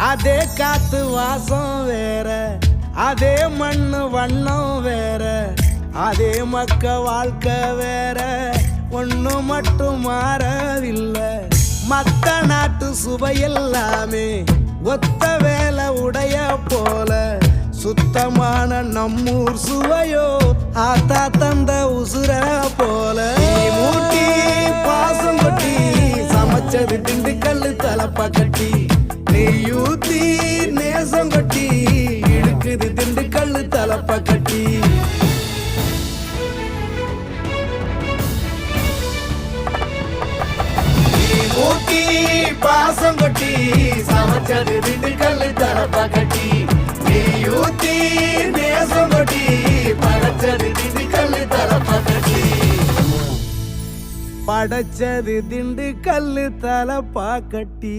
அதே காத்து வாசம் வேற, அதே மண்ணு வண்ணம் வேற, அதே மக்க வாழ்க்கை வேற, ஒண்ணு மட்டும் மாறவில்லை. மத்த நாட்டு சுவையெல்லாமே ஒத்த வேலை உடைய போல, சுத்தமான நம்மூர் சுவையோ ஆத்தா தந்த உசுர போல. மூட்டி பாசம் கொட்டி சமைச்சது திண்டுக்கல் தலப்பா கட்டி, நெய்யூத்தி நேசம் கொட்டி இழுக்குது திண்டுக்கல் தலப்பா கட்டி. மூட்டி பாசம் கொட்டி சமைச்சது திண்டுக்கல் தலப்பா கட்டி, நெய்யூத்தி நேசம் கொட்டி படைச்சது திண்டுக்கல் தலப்பா கட்டி. படைச்சது திண்டுக்கல் தலப்பா கட்டி.